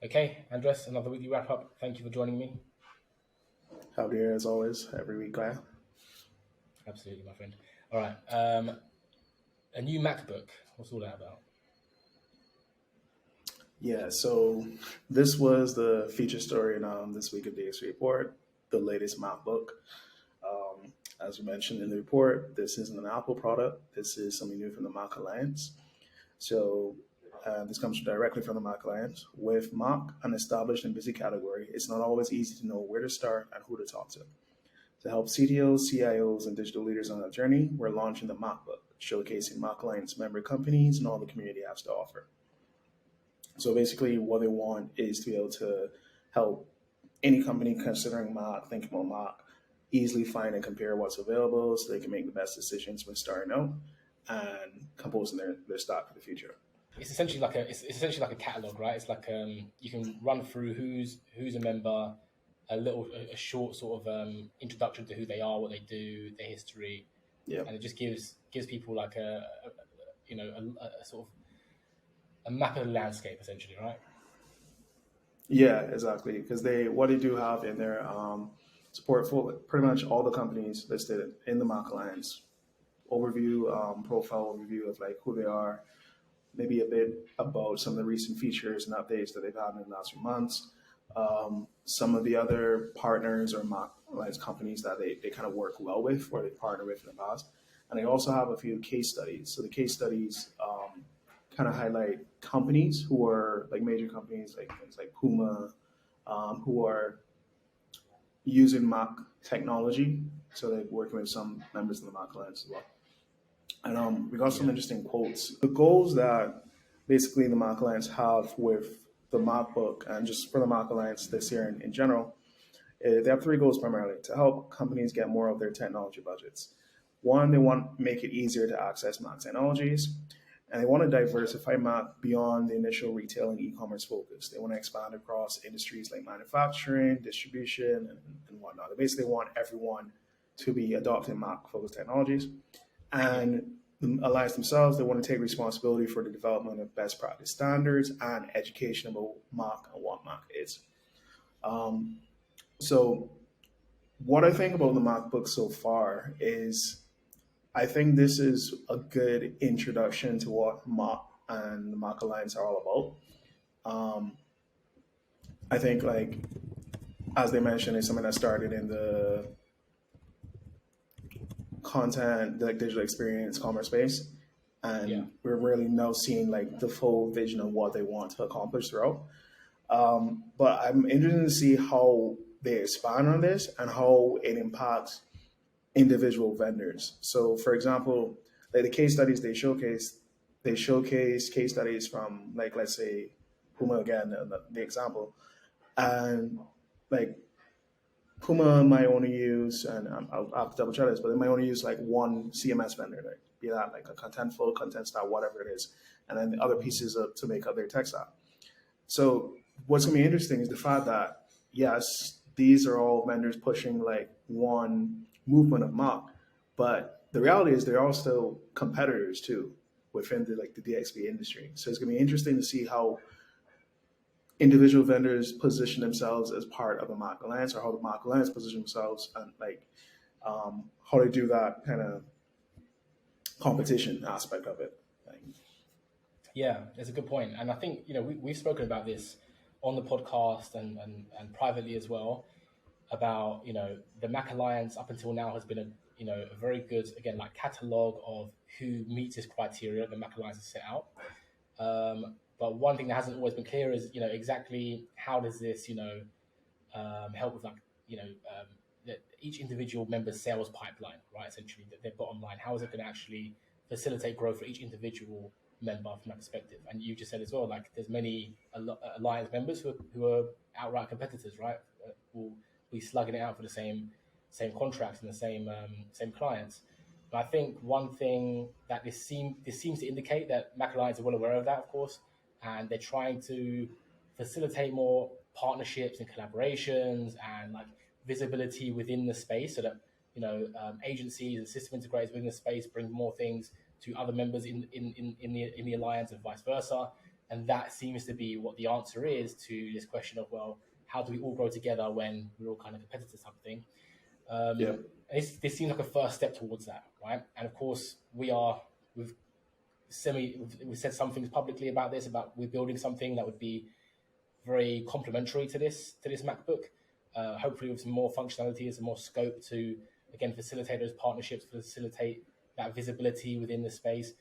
Okay, Andres, another weekly wrap up. Thank you for joining me. Happy here as always, every week, Kyle. Absolutely, my friend. All right, a new MacBook. What's all that about? Yeah, so this was the feature story in this week of DXP Report, the latest MacBook. As we mentioned in the report, this isn't an Apple product. This is something new from the Mac Alliance. So this comes directly from the Mac Alliance. With Mac, an established and busy category, it's not always easy to know where to start and who to talk to. To help CTOs, CIOs, and digital leaders on that journey, we're launching the MacBook, showcasing Mac Alliance member companies and all the community has to offer. So basically, what they want is to be able to help any company considering Mac, thinking about Mac, easily find and compare what's available so they can make the best decisions when starting out and composing their stock for the future. It's essentially like a catalog, right? It's like you can run through who's a member, a short sort of introduction to who they are, what they do, their history, Yeah. and it just gives people like a sort of a map of the landscape, essentially, right? Yeah, exactly. Because what they do have in their support for pretty much all the companies listed in the Mac Alliance overview, profile overview of like who they are, maybe a bit about some of the recent features and updates that they've had in the last few months. Some of the other partners or Mac Alliance companies that they kind of work well with or they partner with in the past. And they also have a few case studies. So the case studies kind of highlight companies who are like major companies like things like Puma, who are using Mac technology. So they're working with some members of the Mac Alliance as well. And we got some Yeah, interesting quotes. The goals that basically the Mac Alliance have with the MacBook and just for the Mac Alliance this year in general, they have three goals primarily to help companies get more of their technology budgets. One, they want to make it easier to access Mac technologies, and they want to diversify Mac beyond the initial retail and e-commerce focus. They want to expand across industries like manufacturing, distribution, and whatnot. They basically want everyone to be adopting Mac-focused technologies. yeah, And the alliance themselves, they want to take responsibility for the development of best practice standards and education about Mac and what Mac is. Um, so, what I think about the MacBook so far is I think this is a good introduction to what Mac and the Mac Alliance are all about. I think, like as they mentioned, it's something that started in the content, like digital experience, commerce space, yeah. and we're really now seeing like the full vision of what they want to accomplish throughout. But I'm interested to see how they expand on this and how it impacts individual vendors. So, for example, like the case studies they showcase case studies from like let's say Puma again, the example, and like Puma might only use, and I'll have to double check this, but they might only use like one CMS vendor, like be that like a Contentful, Content Style, whatever it is, and then the other pieces to make up their tech stack. So what's gonna be interesting is the fact that yes, these are all vendors pushing like one movement of Mach, but the reality is they're all still competitors too within the DXP industry. So it's gonna be interesting to see how individual vendors position themselves as part of the Mach Alliance or how the Mach Alliance position themselves and like how they do that kind of competition aspect of it. Like, Yeah, it's a good point. And I think, we've spoken about this on the podcast and privately as well about, the Mac Alliance up until now has been a very good, again, like catalog of who meets this criteria the Mac Alliance has set out. But one thing that hasn't always been clear is, exactly how does this, help with like, each individual member's sales pipeline, right? Essentially, their bottom line. How is it going to actually facilitate growth for each individual member from that perspective? And you just said as well, like there's many alliance members who are outright competitors, right? Will be slugging it out for the same contracts and the same clients. But I think one thing that this seems to indicate that Mac Alliance are well aware of that, of course, and they're trying to facilitate more partnerships and collaborations and like visibility within the space so that agencies and system integrators within the space bring more things to other members in the alliance and vice versa. And that seems to be what the answer is to this question of, well, how do we all grow together when we're all kind of competitors, something? Yeah. This seems like a first step towards that, right? And of course, we've said some things publicly about this, about we're building something that would be very complementary to this MacBook. Hopefully, with some more functionality and some more scope to again facilitate those partnerships, facilitate that visibility within the space,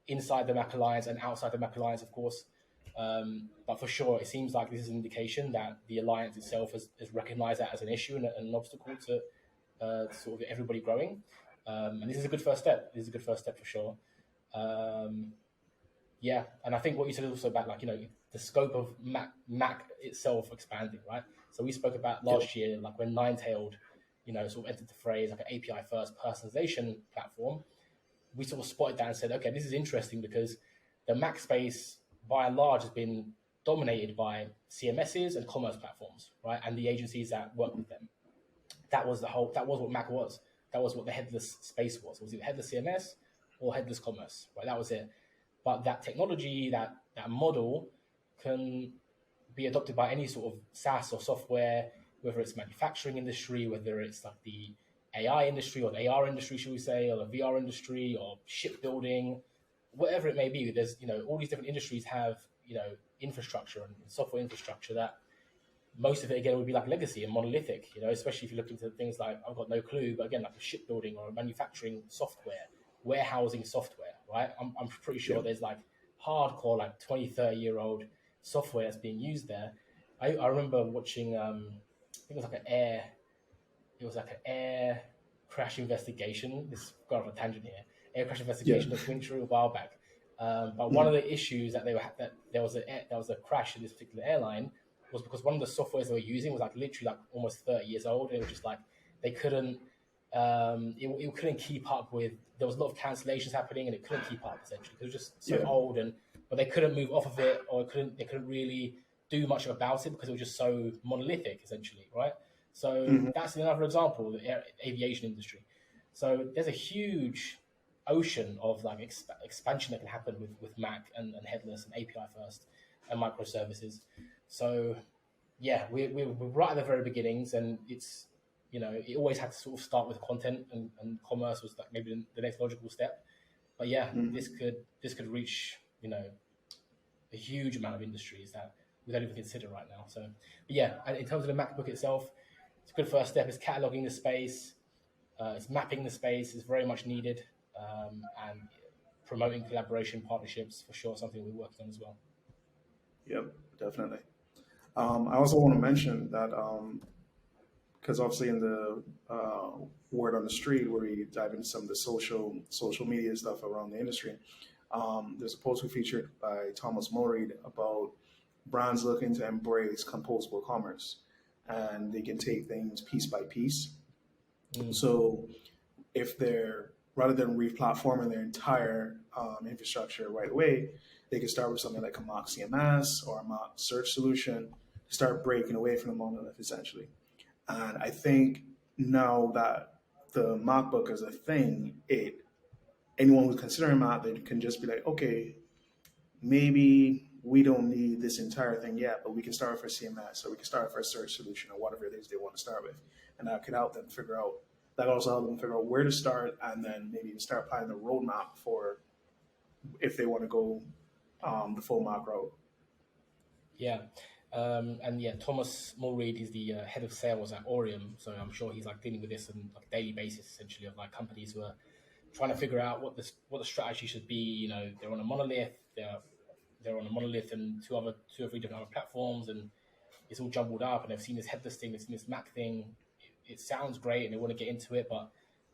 inside the Mac Alliance and outside the Mac Alliance, of course. But for sure, it seems like this is an indication that the Alliance itself has recognized that as an issue and an obstacle to sort of everybody growing. And this is a good first step. This is a good first step for sure. Yeah, and I think what you said also about the scope of Mac itself expanding, right? So we spoke about last year, like when Ninetailed, sort of entered the phrase, like an API first personalization platform. We sort of spotted that and said, okay, this is interesting because the Mac space, by and large, has been dominated by CMSs and commerce platforms, right? And the agencies that work with them. That was what Mac was. That was what the headless space was. Was it headless CMS or headless commerce, right? That was it. But that technology, that model can be adopted by any sort of SaaS or software, whether it's manufacturing industry, whether it's like the AI industry or the AR industry, should we say, or the VR industry or shipbuilding, whatever it may be. There's, all these different industries have, infrastructure and software infrastructure that most of it, again, would be like legacy and monolithic, especially if you look into things like, I've got no clue, but again, like a shipbuilding or a manufacturing software, warehousing software, right? I'm pretty sure there's like hardcore, like 20, 30-year-old software that's being used there. I remember watching, I think it was like an air crash investigation. This is kind of a tangent here. Air crash investigation that went through a while back. But one of the issues that there was a crash in this particular airline was because one of the softwares they were using was like literally like almost 30 years old. And it was just like they couldn't it couldn't keep up with. There was a lot of cancellations happening, and it couldn't keep up essentially because it was just so old. But they couldn't move off of it, or they couldn't really do much about it because it was just so monolithic essentially, right? So that's another example of the aviation industry. So there's a huge ocean of like expansion that can happen with Mac and headless and API first and microservices. So yeah, we're right at the very beginnings, and it's it always had to sort of start with content, and commerce was like maybe the next logical step. But yeah, this could reach a huge amount of industries that we don't even consider right now. So, but yeah, and in terms of the MacBook itself, it's a good first step. It's cataloging the space, it's mapping the space. It's very much needed, and promoting collaboration partnerships for sure. Something we're working on as well. Yep, definitely. I also want to mention that because obviously in the word on the street, where we dive into some of the social media stuff around the industry, there's a post we featured by Thomas Mulreed about brands looking to embrace composable commerce, and they can take things piece by piece. So if they're, rather than re-platforming their entire infrastructure right away, they can start with something like a mock CMS or a mock search solution to start breaking away from the monolith essentially. And I think now that the MacBook is a thing, anyone who's considering Mac, they can just be like, okay, maybe we don't need this entire thing yet, but we can start with our CMS, or we can start with our search solution, or whatever it is they want to start with. And that could help them figure out, that also help them figure out where to start, and then maybe even start planning the roadmap for if they want to go the full Mac route. Yeah. And yeah, Thomas Mulreed is the head of sales at Orium, so I'm sure he's like dealing with this on like a daily basis, essentially, of like companies who are trying to figure out what the strategy should be. They're on a monolith, they're on a monolith and two or three different other platforms, and it's all jumbled up. And they've seen this headless thing, they've seen this Mac thing. It sounds great, and they want to get into it, but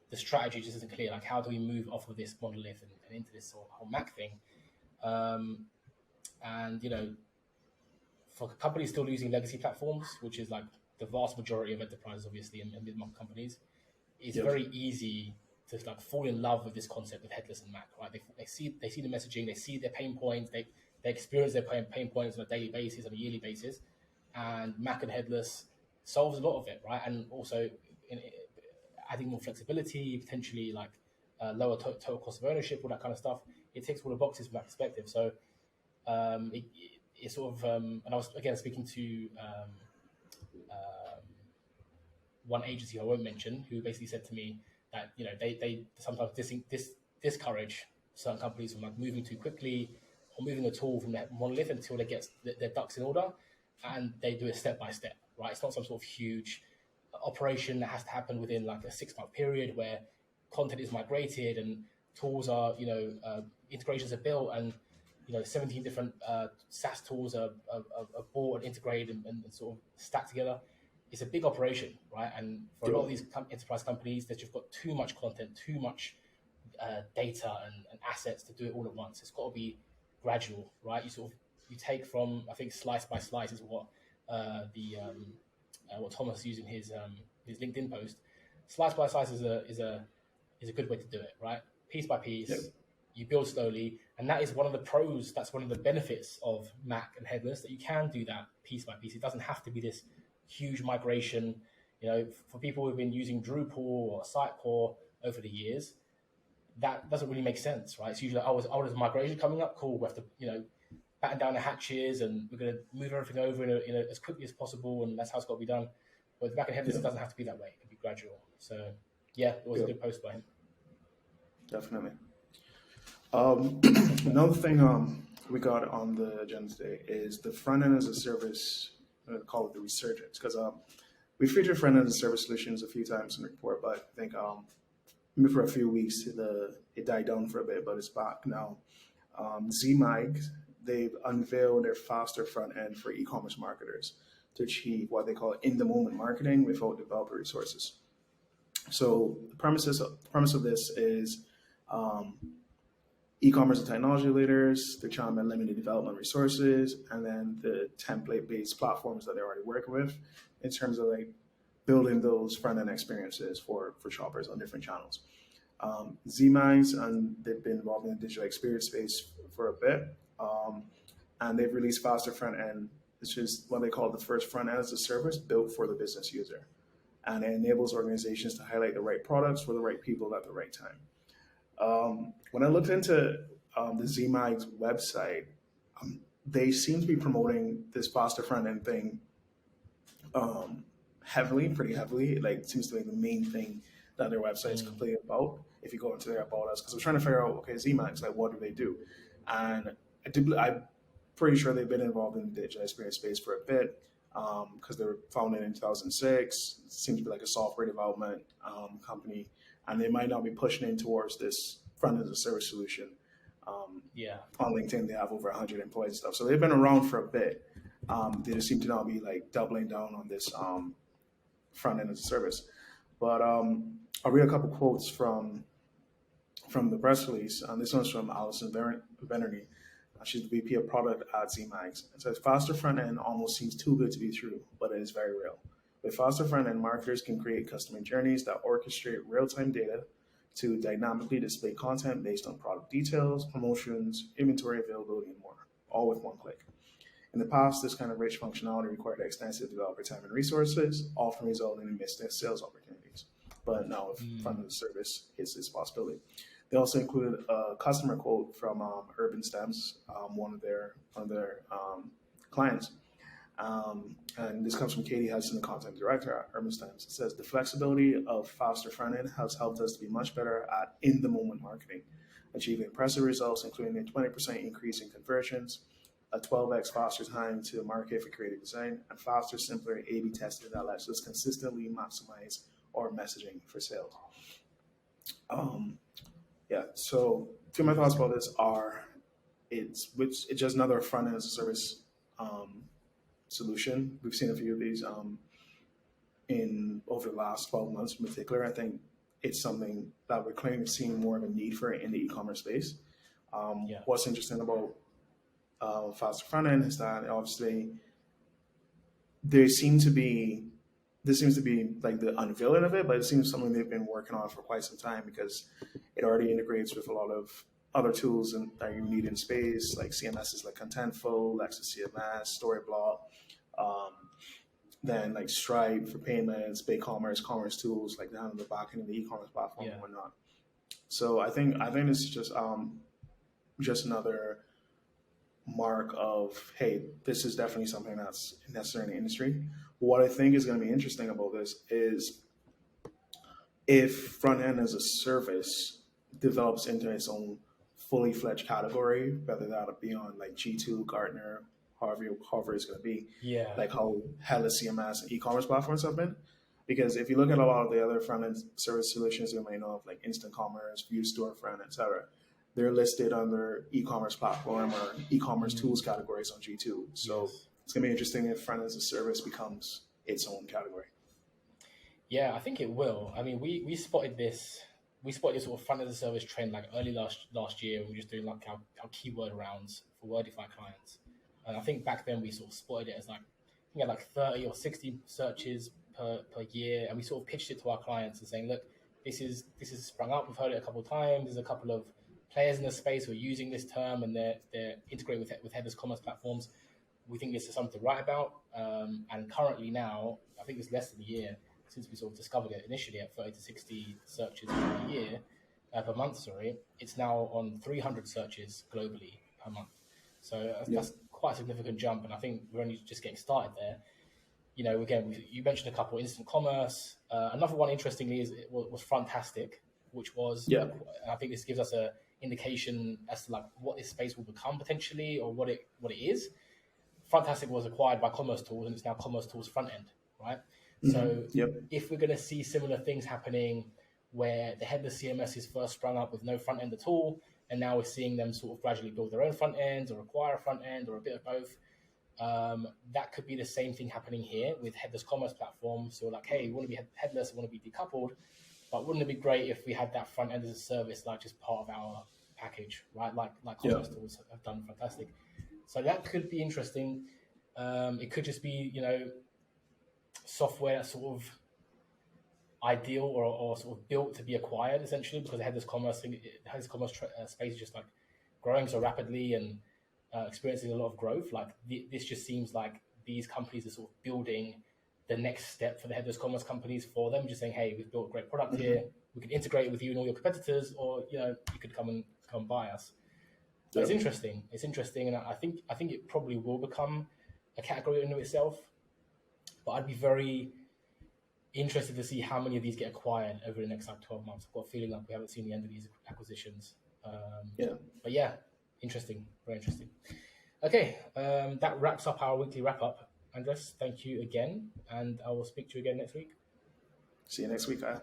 the strategy just isn't clear. Like, how do we move off of this monolith and into this whole Mac thing? And for companies still using legacy platforms, which is like the vast majority of enterprises, obviously, and mid-market companies, it's very easy to like fall in love with this concept of headless and Mac, right? They see the messaging, they see their pain points, they experience their pain points on a daily basis, on a yearly basis, and Mac and headless solves a lot of it, right? And also adding more flexibility, potentially like lower total cost of ownership, all that kind of stuff. It ticks all the boxes from that perspective. So It's sort of, and I was again speaking to one agency I won't mention, who basically said to me that they sometimes discourage certain companies from like moving too quickly or moving a tool from that monolith until they get their ducks in order, and they do it step by step. Right, it's not some sort of huge operation that has to happen within like a 6-month period where content is migrated and tools are integrations are built and 17 different SaaS tools are bought and integrated and sort of stacked together. It's a big operation, right? And for a lot of these enterprise companies, that you've got too much content, too much data and assets to do it all at once. It's got to be gradual, right? You take from, I think, slice by slice is what what Thomas used in his LinkedIn post. Slice by slice is a good way to do it, right? Piece by piece, you build slowly, and that is one of the pros. That's one of the benefits of Mac and headless, that you can do that piece by piece. It doesn't have to be this huge migration. For people who've been using Drupal or Sitecore over the years, that doesn't really make sense, right? It's usually, there's a migration coming up, cool. We have to, batten down the hatches, and we're going to move everything over as quickly as possible, and that's how it's got to be done. But Mac and headless, it doesn't have to be that way. It can be gradual. So, yeah, it was a good post by him. Definitely. Another thing we got on the agenda today is the front end as a service. I'm going to call it the resurgence, because we featured front end as a service solutions a few times in the report, but I think maybe for a few weeks it died down for a bit, but it's back now. ZMAG, they've unveiled their faster front end for e-commerce marketers to achieve what they call in-the-moment marketing without developer resources. So the premise of this is e-commerce and technology leaders, they're trying to limited development resources, and then the template-based platforms that they're already working with in terms of like building those front-end experiences for shoppers on different channels. ZMAX, and they've been involved in the digital experience space for a bit, and they've released faster front end, which is what they call the first front end as a service built for the business user. And it enables organizations to highlight the right products for the right people at the right time. When I looked into the ZMAG's website, they seem to be promoting this faster front end thing pretty heavily. Like, it seems to be the main thing that their website is completely about. If you go into their About Us, because I'm trying to figure out, okay, ZMAX, like, what do they do? And I'm pretty sure they've been involved in the digital experience space for a bit, because they were founded in 2006. It seems to be like a software development company, and they might not be pushing in towards this front end as a service solution. On LinkedIn, they have over 100 employees and stuff. So they've been around for a bit. They just seem to not be like doubling down on this front end as a service. But I'll read a couple quotes from the press release. This one's from Alison Venerny. She's the VP of product at ZMAX. It says, faster front end almost seems too good to be true, but it is very real. With faster front end, marketers can create customer journeys that orchestrate real-time data to dynamically display content based on product details, promotions, inventory availability, and more, all with one click. In the past, this kind of rich functionality required extensive developer time and resources, often resulting in missed sales opportunities. But now with front end service, it's this possibility. They also included a customer quote from Urban Stems, one of their clients. And this comes from Katie Hudson, the content director at Urban Stems. It says, the flexibility of faster front end has helped us to be much better at in-the-moment marketing, achieving impressive results, including a 20% increase in conversions, a 12x faster time to market for creative design, and faster, simpler A/B testing that lets us consistently maximize our messaging for sales. So a few of my thoughts about this are, it's just another front end as a service solution. We've seen a few of these in over the last 12 months in particular. I think it's something that we're clearly seeing more of a need for in the e-commerce space. What's interesting about faster front end is that obviously this seems to be like the unveiling of it, but it seems something they've been working on for quite some time, because it already integrates with a lot of other tools that you need in space, like CMSs like Contentful, Lexus CMS, Storyblock, then like Stripe for payments, BigCommerce, commerce tools like that on the back end of the e-commerce platform and whatnot. So I think it's just another mark of, hey, this is definitely something that's necessary in the industry. What I think is going to be interesting about this is if front end as a service develops into its own fully fledged category, whether that be on like G2, Gartner, however it's going to be, Yeah. like how headless CMS and e-commerce platforms have been. Because if you look at a lot of the other front end service solutions you may know of, like Instant Commerce, View Storefront, etc., they're listed under e-commerce platform or e-commerce tools categories on G2. So Yes. it's going to be interesting if front end as a service becomes its own category. Yeah, I think it will. I mean, we spotted this. We spotted this sort of front end as a service trend like early last year. We were just doing like our keyword rounds for Wordify clients, and I think back then we sort of spotted it as like I think at like 30 or 60 searches per year, and we sort of pitched it to our clients and saying, look, this is sprung up. We've heard it a couple of times. There's a couple of players in the space who are using this term, and they're integrated with headless commerce platforms. We think this is something to write about. And currently now, I think it's less than a year since we sort of discovered it initially at 30 to 60 searches per year, per month, sorry. It's now on 300 searches globally per month. So that's quite a significant jump. And I think we're only just getting started there. You know, again, you mentioned a couple, Instant Commerce. Another one, interestingly, was Frontastic, which was, I think this gives us a indication as to like what this space will become potentially or what it is. Frontastic was acquired by Commerce Tools and it's now Commerce Tools front end, right? Mm-hmm. So if we're going to see similar things happening where the headless CMS is first sprung up with no front end at all, and now we're seeing them sort of gradually build their own front ends or acquire a front end or a bit of both, that could be the same thing happening here with headless commerce platforms. So like, hey, we want to be headless, we want to be decoupled, but wouldn't it be great if we had that front end as a service, like just part of our package, right? Like Commerce Tools have done fantastic. So that could be interesting. It could just be, you know, software that's sort of ideal or sort of built to be acquired essentially, because the headless commerce space is just like growing so rapidly and experiencing a lot of growth. Like this just seems like these companies are sort of building the next step for the headless commerce companies for them, just saying, hey, we've built a great product here. We can integrate it with you and all your competitors, or, you know, you could come buy us. So it's interesting. It's interesting. And I think it probably will become a category in itself, but I'd be very interested to see how many of these get acquired over the next like 12 months. I've got a feeling like we haven't seen the end of these acquisitions. But yeah, interesting, very interesting. Okay, that wraps up our weekly wrap up. Andres, thank you again, and I will speak to you again next week. See you next week, Kyle.